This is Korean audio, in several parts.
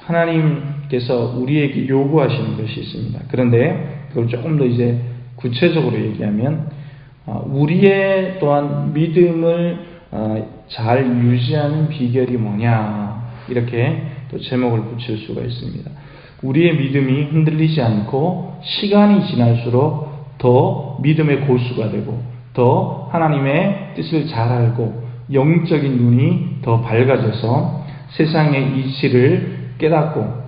하나님께서 우리에게 요구하시는 것이 있습니다. 그런데 그걸 조금 더 이제 구체적으로 얘기하면 우리의 또한 믿음을 잘 유지하는 비결이 뭐냐, 이렇게 또 제목을 붙일 수가 있습니다. 우리의 믿음이 흔들리지 않고 시간이 지날수록 더 믿음의 고수가 되고 더 하나님의 뜻을 잘 알고 영적인 눈이 더 밝아져서 세상의 이치를 깨닫고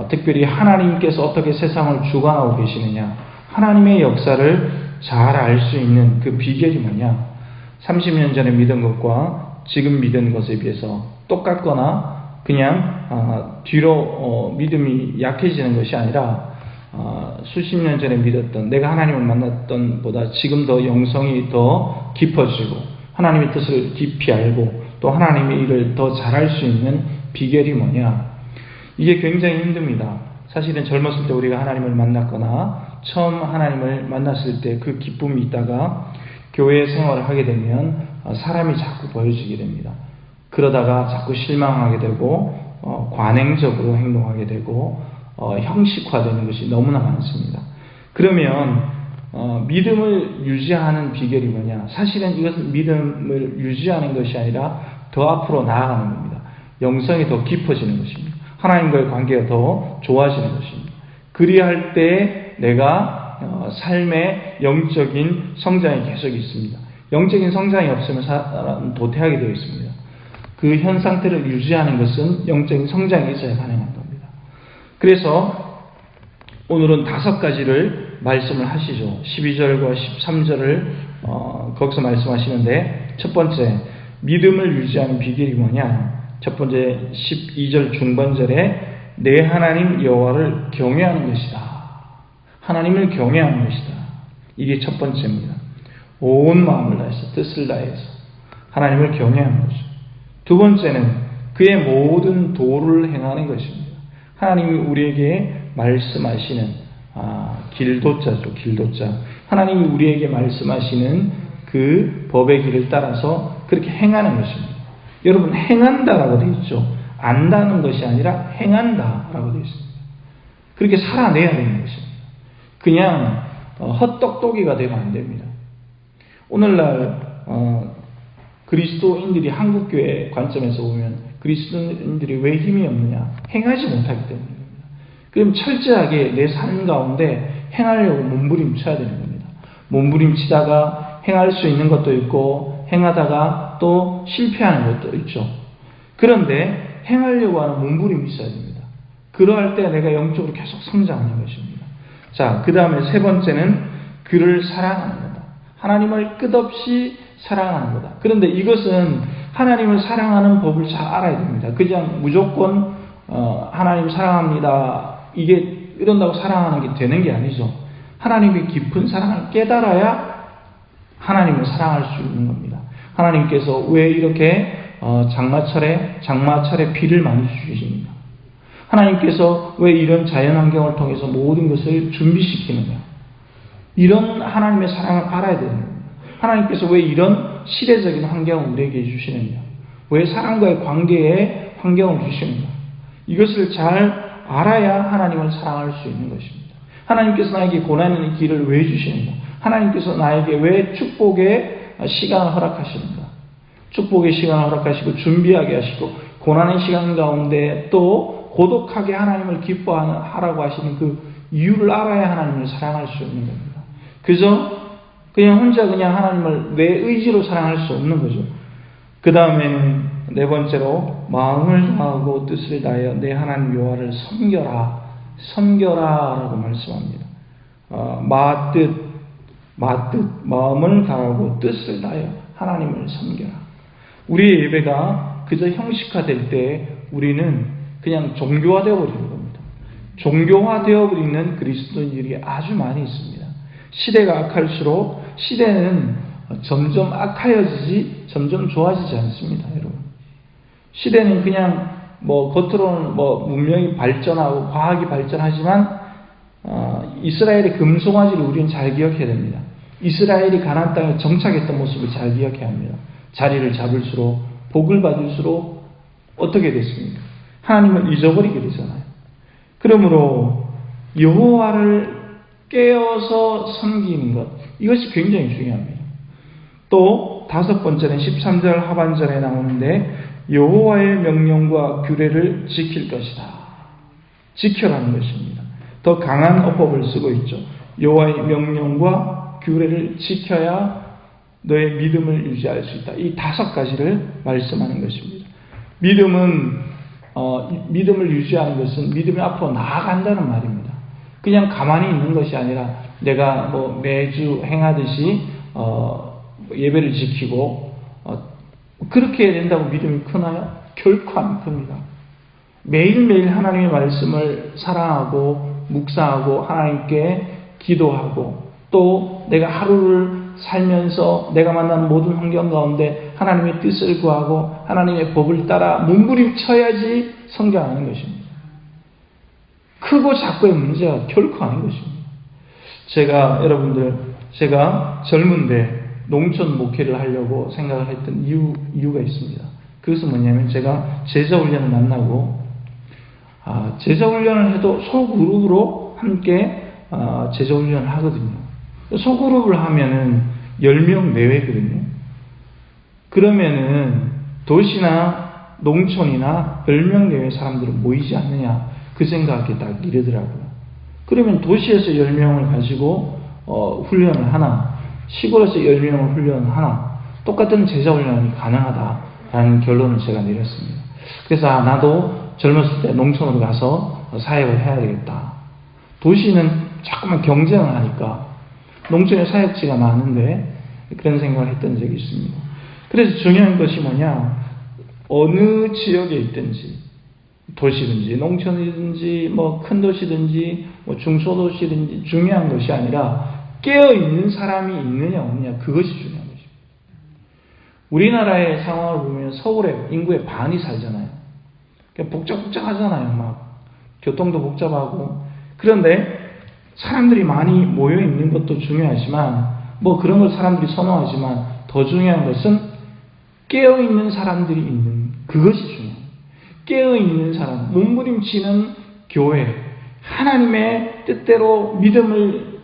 특별히 하나님께서 어떻게 세상을 주관하고 계시느냐, 하나님의 역사를 잘 알 수 있는 그 비결이 뭐냐, 30년 전에 믿은 것과 지금 믿은 것에 비해서 똑같거나 그냥 뒤로 믿음이 약해지는 것이 아니라 수십 년 전에 믿었던, 내가 하나님을 만났던 보다 지금 더 영성이 더 깊어지고 하나님의 뜻을 깊이 알고 또 하나님의 일을 더 잘할 수 있는 비결이 뭐냐, 이게 굉장히 힘듭니다. 사실은 젊었을 때 우리가 하나님을 만났거나 처음 하나님을 만났을 때 그 기쁨이 있다가 교회 생활을 하게 되면 사람이 자꾸 보여지게 됩니다. 그러다가 자꾸 실망하게 되고 관행적으로 행동하게 되고 형식화되는 것이 너무나 많습니다. 그러면 믿음을 유지하는 비결이 뭐냐? 사실은 이것은 믿음을 유지하는 것이 아니라 더 앞으로 나아가는 겁니다. 영성이 더 깊어지는 것입니다. 하나님과의 관계가 더 좋아지는 것입니다. 그리할 때 내가 삶의 영적인 성장이 계속 있습니다. 영적인 성장이 없으면 사람은 도태하게 되어 있습니다. 그 현 상태를 유지하는 것은 영적인 성장이 있어야 가능한 겁니다. 그래서 오늘은 5가지를 말씀을 하시죠. 12절과 13절을 거기서 말씀하시는데, 첫 번째, 믿음을 유지하는 비결이 뭐냐? 첫 번째 12절 중반절에 내 하나님 여호와를 경외하는 것이다. 하나님을 경외하는 것이다. 이게 첫 번째입니다. 온 마음을 다해서 뜻을 다해서 하나님을 경외하는 것이죠. 두 번째는 그의 모든 도를 행하는 것입니다. 하나님이 우리에게 말씀하시는 길도자죠. 길도자. 하나님이 우리에게 말씀하시는 그 법의 길을 따라서 그렇게 행하는 것입니다. 여러분, 행한다라고 되어 있죠. 안다는 것이 아니라 행한다라고 되어 있습니다. 그렇게 살아내야 되는 것입니다. 그냥 헛똑똑이가 되면 안 됩니다. 오늘날 그리스도인들이 한국교회 관점에서 보면 그리스도인들이 왜 힘이 없느냐? 행하지 못하기 때문입니다. 그럼 철저하게 내 삶 가운데 행하려고 몸부림쳐야 되는 겁니다. 몸부림치다가 행할 수 있는 것도 있고 행하다가 또 실패하는 것도 있죠. 그런데 행하려고 하는 몸부림이 있어야 됩니다. 그러할 때 내가 영적으로 계속 성장하는 것입니다. 자, 그 다음에 세 번째는 그를 사랑하는 거다. 하나님을 끝없이 사랑하는 거다. 그런데 이것은 하나님을 사랑하는 법을 잘 알아야 됩니다. 그냥 무조건 하나님 사랑합니다, 이게 이런다고 사랑하는 게 되는 게 아니죠. 하나님의 깊은 사랑을 깨달아야 하나님을 사랑할 수 있는 겁니다. 하나님께서 왜 이렇게 장마철에 비를 많이 주십니까? 하나님께서 왜 이런 자연환경을 통해서 모든 것을 준비시키느냐? 이런 하나님의 사랑을 알아야 되는 겁니다. 하나님께서 왜 이런 시대적인 환경을 우리에게 주시느냐? 왜 사람과의 관계에 환경을 주시는가? 이것을 잘 알아야 하나님을 사랑할 수 있는 것입니다. 하나님께서 나에게 고난의 길을 왜 주시는가? 하나님께서 나에게 왜 축복의 시간을 허락하시는가? 축복의 시간을 허락하시고 준비하게 하시고 고난의 시간 가운데 또 고독하게 하나님을 기뻐하라고 하시는 그 이유를 알아야 하나님을 사랑할 수 있는 겁니다. 그냥 혼자 그냥 하나님을 내 의지로 사랑할 수 없는 거죠. 그 다음에는 네 번째로 마음을 다하고 뜻을 다하여 내 하나님 여호와를 섬겨라 라고 말씀합니다. 마음을 다하고 뜻을 다하여 하나님을 섬겨라. 우리의 예배가 그저 형식화될 때 우리는 그냥 종교화되어 버리는 겁니다. 종교화되어 버리는 그리스도인들이 아주 많이 있습니다. 시대가 악할수록 시대는 점점 악하여지지 점점 좋아지지 않습니다, 여러분. 시대는 그냥 겉으로는 문명이 발전하고 과학이 발전하지만 이스라엘의 금송아지를 우리는 잘 기억해야 됩니다. 이스라엘이 가나안 땅에 정착했던 모습을 잘 기억해야 합니다. 자리를 잡을수록 복을 받을수록 어떻게 됐습니까? 하나님을 잊어버리게 되잖아요. 그러므로 여호와를 깨어서 섬기는 것, 이것이 굉장히 중요합니다. 또 다섯 번째는 13절 하반절에 나오는데 여호와의 명령과 규례를 지킬 것이다. 지켜라는 것입니다. 더 강한 어법을 쓰고 있죠. 여호와의 명령과 규례를 지켜야 너의 믿음을 유지할 수 있다. 이 다섯 가지를 말씀하는 것입니다. 믿음을 유지하는 것은 믿음이 앞으로 나아간다는 말입니다. 그냥 가만히 있는 것이 아니라 내가 매주 행하듯이 예배를 지키고 그렇게 해야 된다고 믿음이 크나요? 결코 안 큽니다. 매일매일 하나님의 말씀을 사랑하고 묵상하고 하나님께 기도하고 또 내가 하루를 살면서 내가 만난 모든 환경 가운데 하나님의 뜻을 구하고 하나님의 법을 따라 몸부림쳐야지 성장하는 것입니다. 크고 작고의 문제가 결코 아닌 것입니다. 제가 젊은데 농촌 목회를 하려고 생각을 했던 이유가 있습니다. 그것은 뭐냐면 제가 제자훈련을 만나고 제자훈련을 해도 소그룹으로 함께 제자훈련을 하거든요. 소그룹을 하면은 10명 내외거든요. 그러면은 도시나 농촌이나 10명 내외 사람들은 모이지 않느냐, 그 생각이 딱 이러더라고요. 그러면 도시에서 10명을 가지고 훈련을 하나, 시골에서 10명을 훈련을 하나, 똑같은 제자훈련이 가능하다라는 결론을 제가 내렸습니다. 그래서 나도 젊었을 때 농촌으로 가서 사역을 해야 되겠다. 도시는 자꾸만 경쟁을 하니까 농촌에 사역지가 많은데 그런 생각을 했던 적이 있습니다. 그래서 중요한 것이 뭐냐, 어느 지역에 있든지 도시든지 농촌이든지 큰 도시든지 중소도시든지 중요한 것이 아니라 깨어있는 사람이 있느냐 없느냐, 그것이 중요한 것입니다. 우리나라의 상황을 보면 서울에 인구의 반이 살잖아요. 복잡하잖아요. 교통도 복잡하고. 그런데 사람들이 많이 모여 있는 것도 중요하지만 그런 걸 사람들이 선호하지만 더 중요한 것은 깨어있는 사람들이 있는 그것이 중요해요. 깨어있는 사람, 몸부림치는 교회, 하나님의 뜻대로 믿음을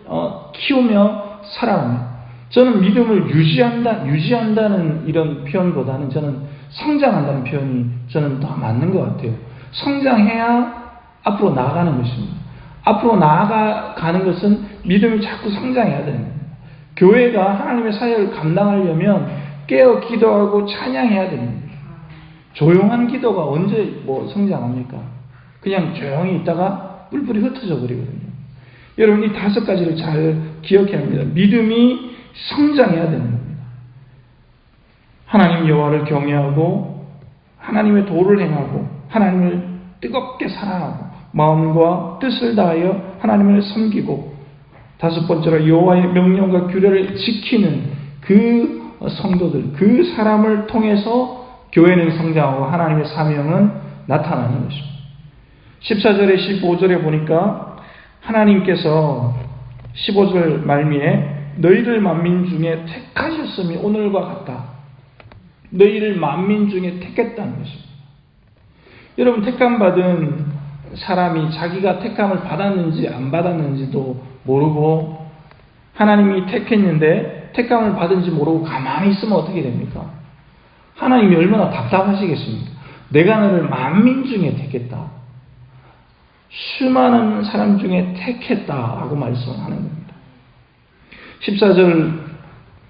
키우며 살아가며, 저는 믿음을 유지한다는 이런 표현보다는 저는 성장한다는 표현이 저는 더 맞는 것 같아요. 성장해야 앞으로 나아가는 것입니다. 앞으로 나아가는 것은 믿음이 자꾸 성장해야 되는 겁니다. 교회가 하나님의 사역을 감당하려면 깨어 기도하고 찬양해야 됩니다. 조용한 기도가 언제 성장합니까? 그냥 조용히 있다가 뿔뿔이 흩어져 버리거든요. 여러분, 이 다섯 가지를 잘 기억해야 합니다. 믿음이 성장해야 되는 겁니다. 하나님 여호와를 경외하고 하나님의 도를 행하고 하나님을 뜨겁게 사랑하고 마음과 뜻을 다하여 하나님을 섬기고, 다섯 번째로 여호와의 명령과 규례를 지키는 그 성도들, 그 사람을 통해서 교회는 성장하고 하나님의 사명은 나타나는 것입니다. 14절에 15절에 보니까 하나님께서 15절 말미에 너희를 만민 중에 택하셨음이 오늘과 같다. 너희를 만민 중에 택했다는 것입니다. 여러분, 택함받은 사람이 자기가 택함을 받았는지 안 받았는지도 모르고 하나님이 택했는데 택함을 받은지 모르고 가만히 있으면 어떻게 됩니까? 하나님이 얼마나 답답하시겠습니까? 내가 너를 만민 중에 택했다. 수많은 사람 중에 택했다라고 말씀을 하는 겁니다. 14절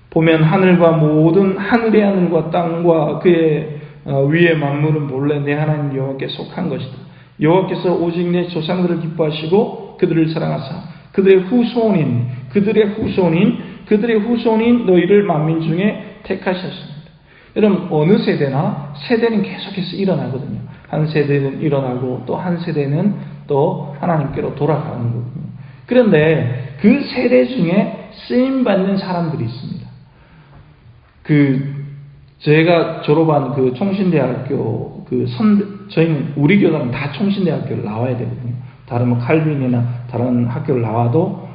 보면 하늘과 모든 하늘의 하늘과 땅과 그의 위의 만물은 본래 내 하나님 여호와께 속한 것이다. 여호와께서 오직 내 조상들을 기뻐하시고 그들을 사랑하사 그들의 후손인 너희를 만민 중에 택하셨습니다. 여러분, 어느 세대는 계속해서 일어나거든요. 한 세대는 일어나고 또 한 세대는 또 하나님께로 돌아가는 거거든요. 그런데 그 세대 중에 쓰임받는 사람들이 있습니다. 제가 졸업한 총신대학교, 저희는 우리 교단은 다 총신대학교를 나와야 되거든요. 다른 칼빈이나 다른 학교를 나와도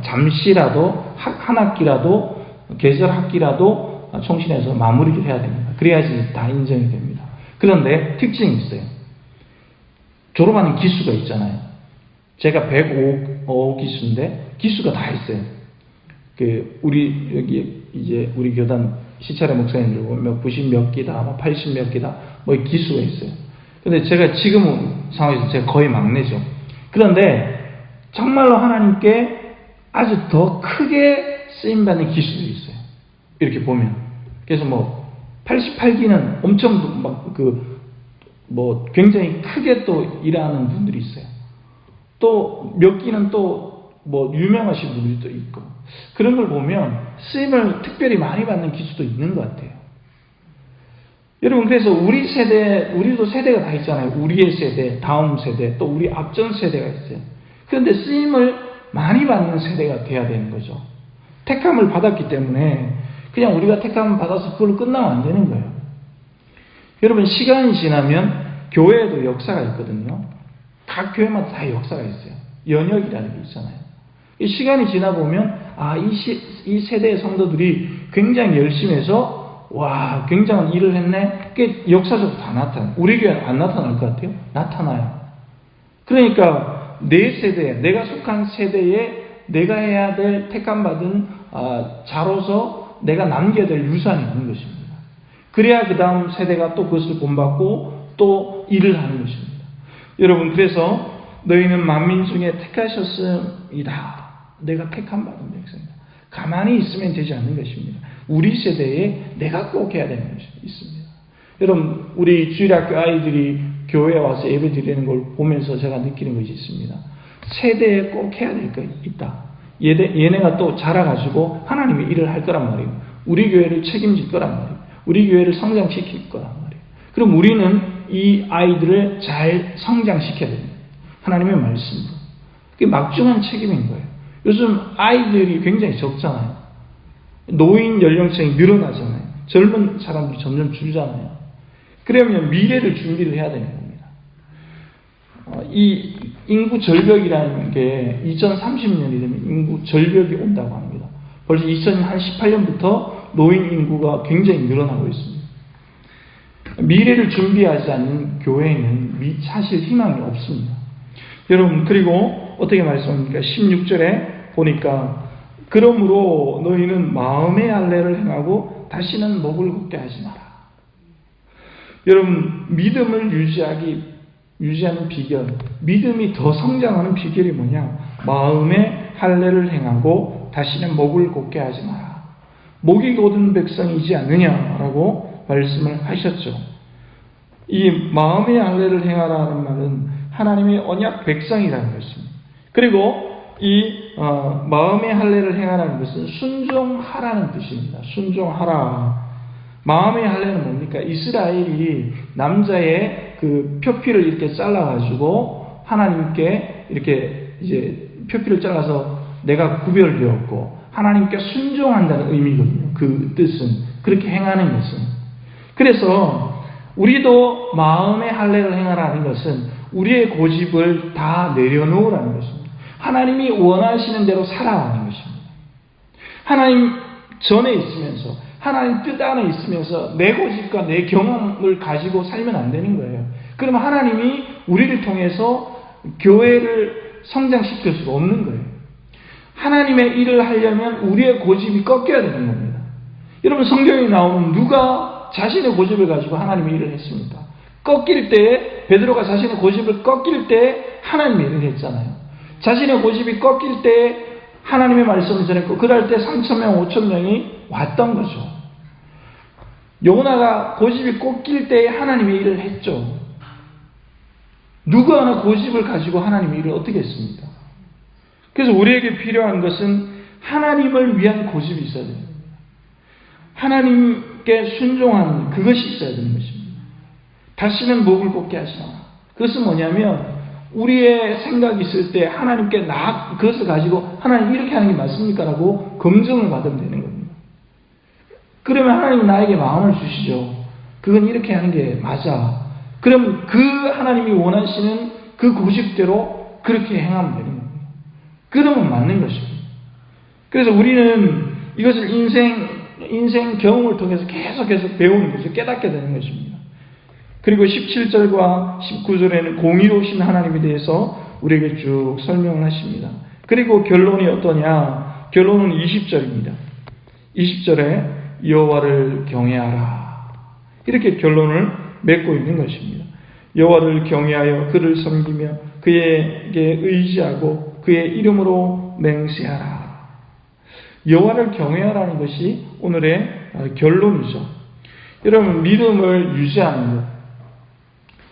잠시라도 한 학기라도 계절 학기라도 총신에서 마무리를 해야 됩니다. 그래야지 다 인정이 됩니다. 그런데 특징이 있어요. 졸업하는 기수가 있잖아요. 제가 105 기수인데 기수가 다 있어요. 우리 여기 이제 우리 교단 시찰의 목사님들 보면 90 몇 기다, 80 몇 기다, 뭐 기수가 있어요. 근데 제가 지금 상황에서 제가 거의 막내죠. 그런데 정말로 하나님께 아주 더 크게 쓰임받는 기수들이 있어요. 이렇게 보면. 그래서 88기는 엄청 굉장히 크게 또 일하는 분들이 있어요. 또 몇 기는 또 유명하신 분들이 또 있고. 그런 걸 보면 쓰임을 특별히 많이 받는 기수도 있는 것 같아요. 여러분, 그래서 우리도 세대가 다 있잖아요. 우리의 세대, 다음 세대, 또 우리 앞전 세대가 있어요. 그런데 쓰임을 많이 받는 세대가 돼야 되는 거죠. 택함을 받았기 때문에 그냥 우리가 택함을 받아서 그걸로 끝나면 안 되는 거예요. 여러분, 시간이 지나면 교회에도 역사가 있거든요. 각 교회마다 다 역사가 있어요. 연역이라는 게 있잖아요. 이 시간이 지나 보면 이 세대의 성도들이 굉장히 열심히 해서 굉장한 일을 했네. 그게 역사적으로 다 나타나요. 우리 교회는 안 나타날 것 같아요? 나타나요. 그러니까 내 세대, 내가 속한 세대에 내가 해야 될 택함받은 자로서 내가 남겨야 될 유산이 있는 것입니다. 그래야 그 다음 세대가 또 그것을 본받고 또 일을 하는 것입니다. 여러분, 그래서 너희는 만민 중에 택하셨음이다. 내가 택함받은 백성이다. 가만히 있으면 되지 않는 것입니다. 우리 세대에 내가 꼭 해야 되는 것이 있습니다. 여러분, 우리 주일학교 아이들이 교회에 와서 예배 드리는 걸 보면서 제가 느끼는 것이 있습니다. 세대에 꼭 해야 될 것 있다. 얘네가 또 자라가지고 하나님의 일을 할 거란 말이에요. 우리 교회를 책임질 거란 말이에요. 우리 교회를 성장시킬 거란 말이에요. 그럼 우리는 이 아이들을 잘 성장시켜야 됩니다. 하나님의 말씀으로. 그게 막중한 책임인 거예요. 요즘 아이들이 굉장히 적잖아요. 노인 연령층이 늘어나잖아요. 젊은 사람들이 점점 줄잖아요. 그러면 미래를 준비를 해야 되는 겁니다. 이 인구 절벽이라는 게 2030년이 되면 인구 절벽이 온다고 합니다. 벌써 2018년부터 노인 인구가 굉장히 늘어나고 있습니다. 미래를 준비하지 않는 교회에는 사실 희망이 없습니다. 여러분, 그리고 어떻게 말씀합니까? 16절에 보니까 그러므로 너희는 마음의 할례를 행하고 다시는 목을 굽게 하지 마라. 여러분, 믿음을 유지하는 비결, 믿음이 더 성장하는 비결이 뭐냐? 마음의 할례를 행하고 다시는 목을 곱게 하지 마라. 목이 곧은 백성이지 않느냐라고 말씀을 하셨죠. 이 마음의 할례를 행하라는 말은 하나님의 언약 백성이라는 것입니다. 그리고 이 마음의 할례를 행하라는 것은 순종하라는 뜻입니다. 순종하라. 마음의 할례는 뭡니까? 이스라엘이 남자의 그 표피를 이렇게 잘라가지고 하나님께 이렇게 이제 표피를 잘라서 내가 구별되었고 하나님께 순종한다는 의미거든요. 그 뜻은 그렇게 행하는 것은. 그래서 우리도 마음의 할례를 행하라는 것은 우리의 고집을 다 내려놓으라는 것입니다. 하나님이 원하시는 대로 살아가는 것입니다. 하나님 전에 있으면서 하나님 뜻 안에 있으면서 내 고집과 내 경험을 가지고 살면 안 되는 거예요. 그러면 하나님이 우리를 통해서 교회를 성장시킬 수가 없는 거예요. 하나님의 일을 하려면 우리의 고집이 꺾여야 되는 겁니다. 여러분, 성경에 나오는 누가 자신의 고집을 가지고 하나님의 일을 했습니까? 꺾일 때, 베드로가 자신의 고집을 꺾일 때 하나님의 일을 했잖아요. 자신의 고집이 꺾일 때 하나님의 말씀을 전했고 그럴 때 3,000명, 5,000명이 왔던 거죠. 요나가 고집이 꺾일 때 하나님의 일을 했죠. 누구 하나 고집을 가지고 하나님의 일을 어떻게 했습니까? 그래서 우리에게 필요한 것은 하나님을 위한 고집이 있어야 됩니다. 하나님께 순종하는 그것이 있어야 되는 것입니다. 다시는 목을 곱게 하지 마라. 그것은 뭐냐면 우리의 생각이 있을 때 하나님께 그것을 가지고 하나님 이렇게 하는 게 맞습니까? 라고 검증을 받으면 되는 겁니다. 그러면 하나님은 나에게 마음을 주시죠. 그건 이렇게 하는 게 맞아. 그럼 그 하나님이 원하시는 그 고집대로 그렇게 행하면 되는 겁니다. 그러면 맞는 것입니다. 그래서 우리는 이것을 인생 경험을 통해서 계속 배우는 것을 깨닫게 되는 것입니다. 그리고 17절과 19절에는 공의로우신 하나님에 대해서 우리에게 쭉 설명을 하십니다. 그리고 결론이 어떠냐? 결론은 20절입니다. 20절에 여호와를 경외하라. 이렇게 결론을 맺고 있는 것입니다. 여호와를 경외하여 그를 섬기며 그에게 의지하고 그의 이름으로 맹세하라. 여호와를 경외하라는 것이 오늘의 결론이죠. 여러분, 믿음을 유지하는 것,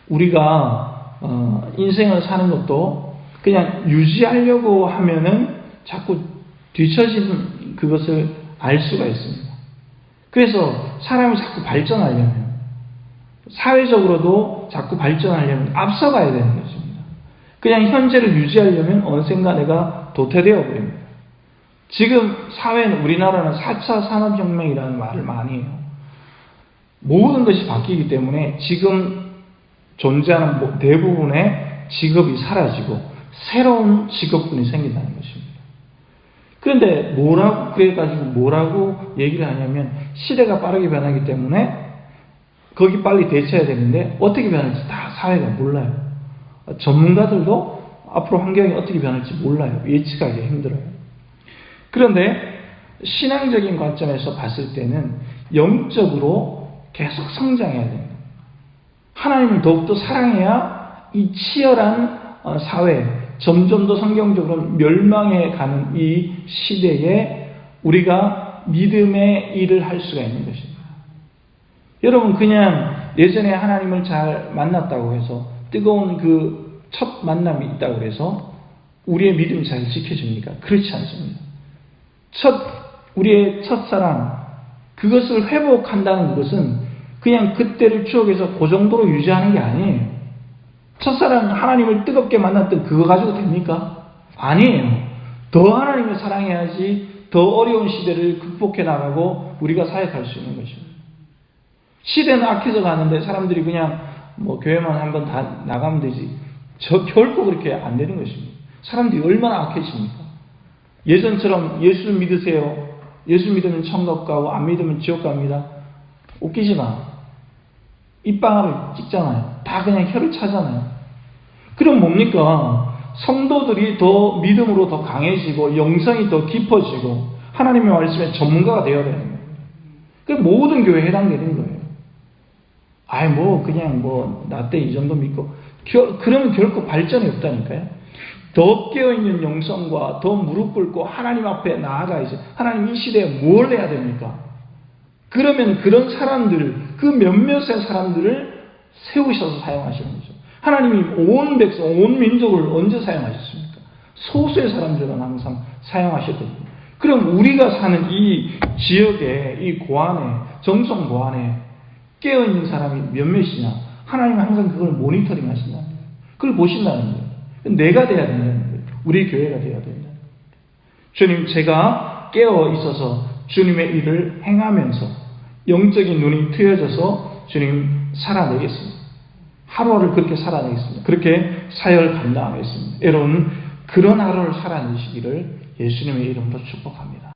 우리가 인생을 사는 것도 그냥 유지하려고 하면은 자꾸 뒤처지는 그것을 알 수가 있습니다. 그래서 사람이 자꾸 발전하려면, 사회적으로도 자꾸 발전하려면 앞서가야 되는 것입니다. 그냥 현재를 유지하려면 언젠가 내가 도태되어 버립니다. 지금 사회는, 우리나라는 4차 산업혁명이라는 말을 많이 해요. 모든 것이 바뀌기 때문에 지금 존재하는 대부분의 직업이 사라지고 새로운 직업군이 생긴다는 것입니다. 그런데 그래가지고 뭐라고 얘기를 하냐면, 시대가 빠르게 변하기 때문에 거기 빨리 대처해야 되는데 어떻게 변할지 다 사회가 몰라요. 전문가들도 앞으로 환경이 어떻게 변할지 몰라요. 예측하기 힘들어요. 그런데 신앙적인 관점에서 봤을 때는 영적으로 계속 성장해야 됩니다. 하나님을 더욱더 사랑해야 이 치열한 사회, 점점 더 성경적으로 멸망해 가는 이 시대에 우리가 믿음의 일을 할 수가 있는 것입니다. 여러분, 그냥 예전에 하나님을 잘 만났다고 해서 뜨거운 그 첫 만남이 있다고 해서 우리의 믿음이 잘 지켜집니까? 그렇지 않습니다. 우리의 첫사랑, 그것을 회복한다는 것은 그냥 그때를 추억해서 그 정도로 유지하는 게 아니에요. 첫사랑, 하나님을 뜨겁게 만났던 그거 가지고 됩니까? 아니에요. 더 하나님을 사랑해야지 더 어려운 시대를 극복해 나가고 우리가 사역할 수 있는 것입니다. 시대는 악해져 가는데 사람들이 그냥 교회만 한번 다 나가면 되지. 결코 그렇게 안 되는 것입니다. 사람들이 얼마나 악해집니까? 예전처럼 예수 믿으세요. 예수 믿으면 천국 가고 안 믿으면 지옥 갑니다. 웃기지 마. 입방아를 찍잖아요. 다 그냥 혀를 차잖아요. 그럼 뭡니까? 성도들이 더 믿음으로 더 강해지고 영성이 더 깊어지고 하나님의 말씀에 전문가가 되어야 되는 거예요. 그 모든 교회에 해당되는 거예요. 나 때 이 정도 믿고 그러면 결코 발전이 없다니까요. 더 깨어있는 영성과 더 무릎 꿇고 하나님 앞에 나아가야지. 하나님 이 시대에 뭘 해야 됩니까? 그러면 그런 사람들, 그 몇몇의 사람들을 세우셔서 사용하시는 거죠. 하나님이 온 백성, 온 민족을 언제 사용하셨습니까? 소수의 사람들은 항상 사용하셨거든요. 그럼 우리가 사는 이 지역에, 이 고안에, 정성 고안에 깨어있는 사람이 몇몇이냐? 하나님은 항상 그걸 모니터링 하신다는 거예요. 그걸 보신다는 거예요. 내가 돼야 된다는 거예요. 우리 교회가 돼야 된다는 거예요. 주님, 제가 깨어 있어서 주님의 일을 행하면서 영적인 눈이 트여져서 주님 살아내겠습니다. 하루하루 그렇게 살아내겠습니다. 그렇게 사역을 감당하겠습니다. 여러분, 그런 하루를 살아내시기를 예수님의 이름으로 축복합니다.